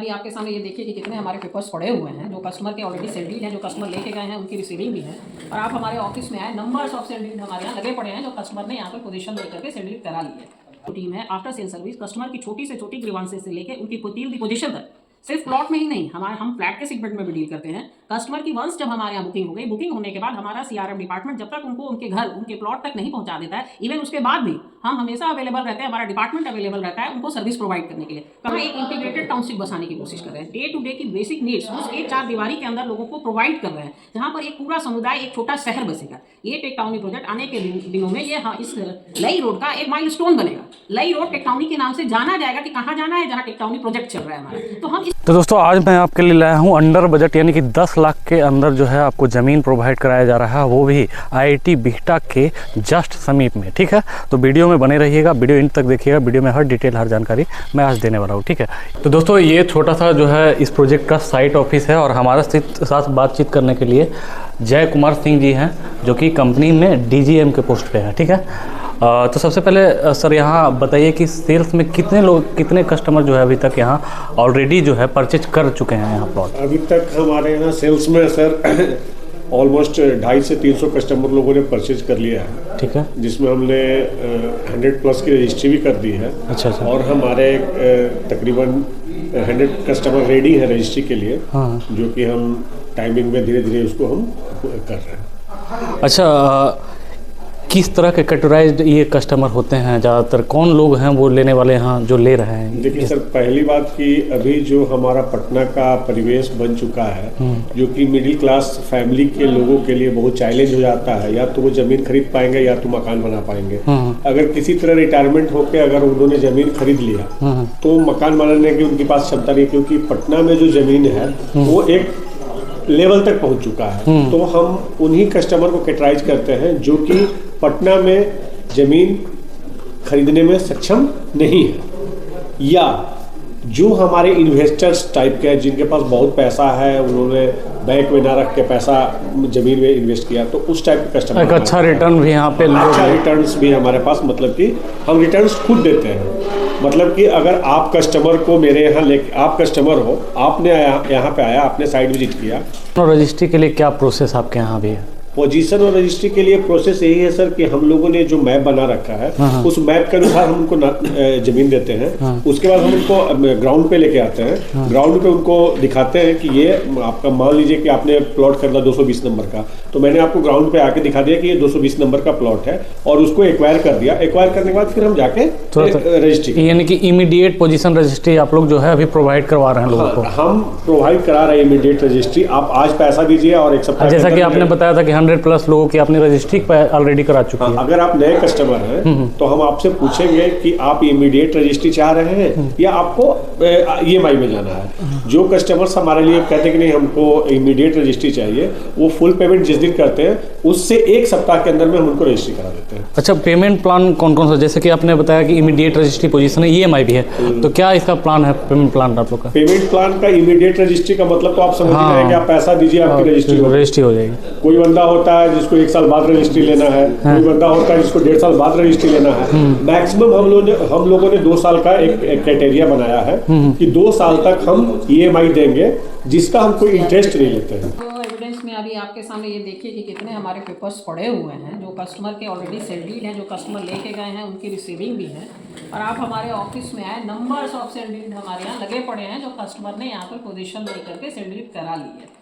अभी आपके सामने ये देखिए कि कितने हमारे पेपर्स पड़े हुए हैं जो कस्टमर के ऑलरेडी सेलडीड हैं, जो कस्टमर लेके गए हैं, उनकी रिसीविंग भी है। और आप हमारे ऑफिस में आए, नंबर्स ऑफ सेलडीड हमारे यहाँ लगे पड़े हैं जो कस्टमर ने यहाँ पर पोजीशन लेकर के सेलडीड करा ली है। टीम है आफ्टर सेल सर्विस, कस्टमर की छोटी से छोटी ग्रीवांसेस से लेकर उनकी पोतील दी पोजीशन तक, सिर्फ प्लॉट में ही नहीं, हम फ्लैट के सेगमेंट में भी डील करते हैं। कस्टमर की वंस जब हमारे यहाँ बुकिंग हो गई, बुकिंग होने के बाद हमारा सीआरएम डिपार्टमेंट जब तक उनको उनके घर, उनके प्लॉट तक नहीं पहुंचा देता है, इवन उसके बाद भी हम हमेशा अवेलेबल रहते हैं, हमारा डिपार्टमेंट अवेलेबल रहता है उनको सर्विस प्रोवाइड करने के लिए। कहाँ एक इंटीग्रेटेड टाउनशिप बसाने की कोशिश कर रहे हैं, डे टू डे की बेसिक नीड्स उस एक चार दीवारी के अंदर लोगों को प्रोवाइड कर रहे हैं, जहाँ पर एक पूरा समुदाय, एक छोटा शहर बसेगा। ये टेक टाउनी प्रोजेक्ट आने के दिनों में ये इस लई रोड का एक माइलस्टोन बनेगा। लई रोड टेक टाउनी के नाम से जाना जाएगा कि कहाँ जाना है, जहाँ टेक टाउनी प्रोजेक्ट चल रहा है हमारा। तो दोस्तों आज मैं आपके लिए लाया हूँ अंडर बजट, यानी कि 10 लाख के अंदर जो है आपको ज़मीन प्रोवाइड कराया जा रहा है, वो भी आईआईटी बिहटा के जस्ट समीप में। ठीक है, तो वीडियो में बने रहिएगा, वीडियो इन तक देखिएगा, वीडियो में हर डिटेल, हर जानकारी मैं आज देने वाला हूँ। ठीक है, तो दोस्तों ये छोटा सा जो है इस प्रोजेक्ट का साइट ऑफिस है और हमारे साथ बातचीत करने के लिए जय कुमार सिंह जी हैं, जो कि कंपनी में डीजीएम के पोस्ट पे हैं। ठीक है, तो सबसे पहले सर यहाँ बताइए कि सेल्स में कितने लोग, कितने कस्टमर जो है अभी तक यहाँ ऑलरेडी जो है परचेज कर चुके हैं यहाँ प्लॉट? अभी तक हमारे यहाँ सेल्स में सर ऑलमोस्ट 250 से 300 कस्टमर लोगों ने परचेज कर लिया है। ठीक है, जिसमें हमने 100+ की रजिस्ट्री भी कर दी है। अच्छा। और हमारे तकरीबन 100 कस्टमर रेडी है रजिस्ट्री के लिए। हाँ, जो कि हम टाइमिंग में धीरे धीरे उसको हम कर रहे हैं। अच्छा, किस तरह के कैटेगराइज्ड ये कस्टमर होते हैं, ज़्यादातर कौन लोग हैं वो लेने वाले हैं जो ले रहे हैं? देखिए सर, पहली बात कि अभी जो हमारा पटना का परिवेश बन चुका है, जो कि मिडिल क्लास फैमिली के लोगों के लिए बहुत चैलेंज हो जाता है, या तो वो जमीन खरीद पाएंगे या तो मकान बना पाएंगे। अगर किसी तरह रिटायरमेंट होकर अगर उन्होंने जमीन खरीद लिया तो मकान बनाने की उनके पास क्षमता नहीं, क्योंकि पटना में जो जमीन है वो एक लेवल तक पहुंच चुका है। तो हम उन्हीं कस्टमर को कैटेगराइज करते हैं जो कि पटना में जमीन खरीदने में सक्षम नहीं है, या जो हमारे इन्वेस्टर्स टाइप के हैं जिनके पास बहुत पैसा है, उन्होंने बैंक में ना रख के पैसा जमीन में इन्वेस्ट किया, तो उस टाइप के कस्टमर। एक अच्छा रिटर्न भी यहाँ पे, अच्छा रिटर्न्स भी हमारे पास, मतलब कि हम रिटर्न्स खुद देते हैं। मतलब कि अगर आप कस्टमर को मेरे यहाँ आप कस्टमर हो, आपने यहाँ पे आया, आपने साइट विजिट किया। तो रजिस्ट्री के लिए क्या प्रोसेस आपके यहाँ भी है? पोजीशन और रजिस्ट्री के लिए प्रोसेस यही है सर कि हम लोगों ने जो मैप बना रखा है, उस मैप के अनुसार हम उनको जमीन देते हैं। उसके बाद हम उनको ग्राउंड पे लेके आते हैं। ग्राउंड पे उनको दिखाते हैं कि ये आपका, मान लीजिए कि आपने प्लॉट खरीदा 220 नंबर का, तो मैंने आपको ग्राउंड पे आके दिखा दिया कि ये 220 नंबर का प्लॉट है, और उसको एक्वायर कर दिया। एक्वायर करने के बाद फिर हम जाके रजिस्ट्री, यानी कि इमीडिएट पोजीशन रजिस्ट्री आप लोग जो है अभी प्रोवाइड करवा रहे हैं लोगों को? हम प्रोवाइड करा रहे हैं इमीडिएट रजिस्ट्री। आप आज पैसा दीजिए और एक सप्ताह, जैसा कि आपने बताया था कि 100+ लोगों की आपने रजिस्ट्री ऑलरेडी करा चुकी है। अगर आप नए कस्टमर हैं तो हम आपसे पूछेंगे कि आप इमीडिएट रजिस्ट्री चाह रहे हैं या आपको ईएमआई में जाना है। जो कस्टमर्स हमारे लिए कहते हैं कि नहीं हमको इमीडिएट रजिस्ट्री चाहिए, वो फुल पेमेंट जिस दिन करते हैं उससे एक सप्ताह के अंदर में हम उनको रजिस्ट्री करा देते हैं। अच्छा, पेमेंट प्लान कौन कौन सा? जैसे कि आपने बताया कि इमीडिएट रजिस्ट्री पोजीशन है, ईएमआई भी है, तो क्या इसका प्लान है, पेमेंट प्लान आप लोग का? पेमेंट प्लान का इमीडिएट रजिस्ट्री का मतलब तो आप समझ रहे हैं कि आप पैसा दीजिए, आपकी रजिस्ट्री हो जाएगी। कोई बंदा होता है जिसको 1 साल बाद रजिस्ट्री लेना है, कोई बंदा होता है जिसको 1.5 साल बाद रजिस्ट्री लेना है। मैक्सिमम हम लोगों ने 2 साल का एक क्राइटेरिया बनाया है कि 2 साल तक हम ईएमआई देंगे, जिसका हम कोई इंटरेस्ट नहीं लेते हैं। तो एविडेंस में अभी आपके सामने ये देखिए कि कितने हमारे पेपर्स पड़े हुए हैं जो कस्टमर के ऑलरेडी सेलडीड हैं, जो कस्टमर लेके गए हैं, उनकी रिसीविंग भी है। और आप हमारे ऑफिस में आए, नंबर्स ऑफ सेलडीड हमारे यहाँ लगे पड़े हैं जो कस्टमर ने यहाँ पर पोजीशन लेकर के सेलडीड करा ली है।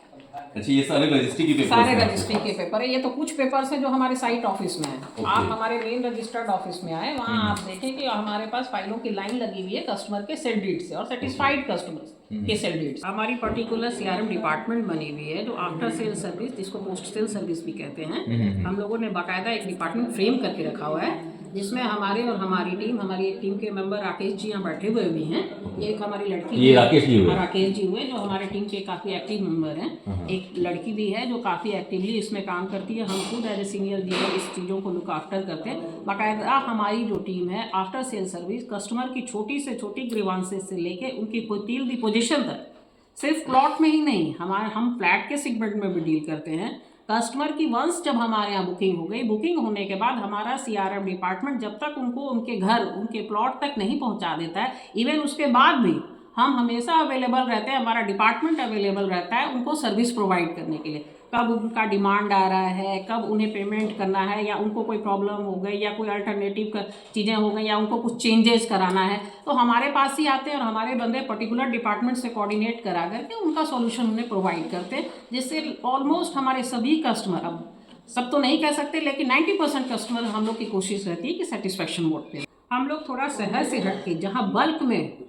अच्छा, ये सारे रजिस्ट्री के पेपर? सारे रजिस्ट्री के पेपर है। ये तो कुछ पेपर्स हैं जो हमारे साइट ऑफिस में है। आप हमारे मेन रजिस्टर्ड ऑफिस में आए, वहाँ आप देखें कि हमारे पास फाइलों की लाइन लगी हुई है कस्टमर के सेल डीड से और सेटिस्फाइड कस्टमर्स के सेल डीड। हमारी पर्टिकुलर सीआरएम डिपार्टमेंट बनी हुई है जो आफ्टर सेल सर्विस, जिसको पोस्ट सेल सर्विस भी कहते हैं। हम लोगों ने बाकायदा एक डिपार्टमेंट फ्रेम करके रखा हुआ है, जिसमें हमारे और हमारी एक टीम के मेंबर राकेश जी यहाँ बैठे हुए भी हैं। एक हमारी लड़की, ये राकेश जी हुए जो हमारे टीम के काफ़ी एक्टिव मेंबर हैं। एक लड़की भी है जो काफ़ी एक्टिवली इसमें काम करती है। हम खुद एज ए सीनियर लीडर इस चीज़ों को लुक आफ्टर करते हैं। बाकायदा हमारी जो टीम है आफ्टर सेल सर्विस, कस्टमर की छोटी से छोटी ग्रीवांसेस से लेके उनकी पोतील दी पोजीशन तक, सिर्फ प्लॉट में ही नहीं, हम फ्लैट के सेगमेंट में भी डील करते हैं। कस्टमर की वंस जब हमारे यहाँ बुकिंग हो गई, बुकिंग होने के बाद हमारा सीआरएम डिपार्टमेंट जब तक उनको उनके घर, उनके प्लॉट तक नहीं पहुँचा देता है, इवन उसके बाद भी हम हमेशा अवेलेबल रहते हैं, हमारा डिपार्टमेंट अवेलेबल रहता है उनको सर्विस प्रोवाइड करने के लिए। कब उनका डिमांड आ रहा है, कब उन्हें पेमेंट करना है, या उनको कोई प्रॉब्लम हो गई या कोई अल्टरनेटिव चीज़ें हो गई या उनको कुछ चेंजेस कराना है, तो हमारे पास ही आते हैं और हमारे बंदे पर्टिकुलर डिपार्टमेंट से कोऑर्डिनेट करा करके उनका सॉल्यूशन उन्हें प्रोवाइड करते हैं, जिससे ऑलमोस्ट हमारे सभी कस्टमर, अब सब तो नहीं कह सकते लेकिन 90% कस्टमर हम लोग की कोशिश रहती है कि सेटिस्फेक्शन मोड पे। हम लोग थोड़ा शहर से हट के जहाँ बल्क में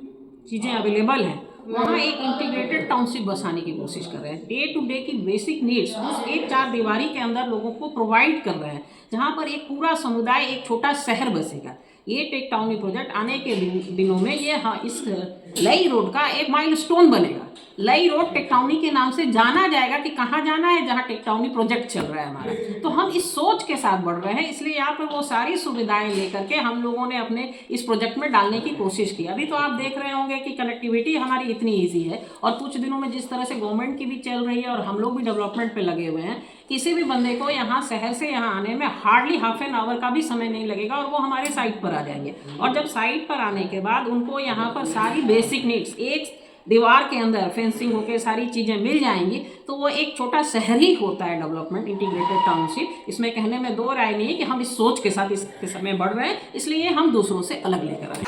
चीज़ें अवेलेबल हैं वहाँ एक इंटीग्रेटेड टाउनशिप बसाने की कोशिश कर रहे हैं। डे टू डे की बेसिक नीड्स उस एक चार दीवारी के अंदर लोगों को प्रोवाइड कर रहे हैं, जहाँ पर एक पूरा समुदाय, एक छोटा शहर बसेगा। ये टेक टाउनी प्रोजेक्ट आने के दिनों में ये इस लई रोड का एक माइलस्टोन बनेगा। लई रोड टेक टाउनी के नाम से जाना जाएगा कि कहाँ जाना है, जहाँ टेक टाउनी प्रोजेक्ट चल रहा है हमारा। तो हम इस सोच के साथ बढ़ रहे हैं, इसलिए यहाँ पर वो सारी सुविधाएं लेकर के हम लोगों ने अपने इस प्रोजेक्ट में डालने की कोशिश की। अभी तो आप देख रहे होंगे कि कनेक्टिविटी हमारी इतनी ईजी है, और कुछ दिनों में जिस तरह से गवर्नमेंट की भी चल रही है और हम लोग भी डेवलपमेंट पे लगे हुए हैं, किसी भी बंदे को यहाँ शहर से यहाँ आने में हार्डली हाफ एन आवर का भी समय नहीं लगेगा और वो हमारे साइट पर आ जाएंगे। और जब साइट पर आने के बाद उनको यहाँ पर सारी बेसिक नीड्स एक दीवार के अंदर फेंसिंग होके सारी चीज़ें मिल जाएंगी, तो वो एक छोटा शहर ही होता है डेवलपमेंट इंटीग्रेटेड टाउनशिप। इसमें कहने में दो राय नहीं है कि हम इस सोच के साथ इसके समय बढ़ रहे हैं, इसलिए हम दूसरों से अलग लेकर आए।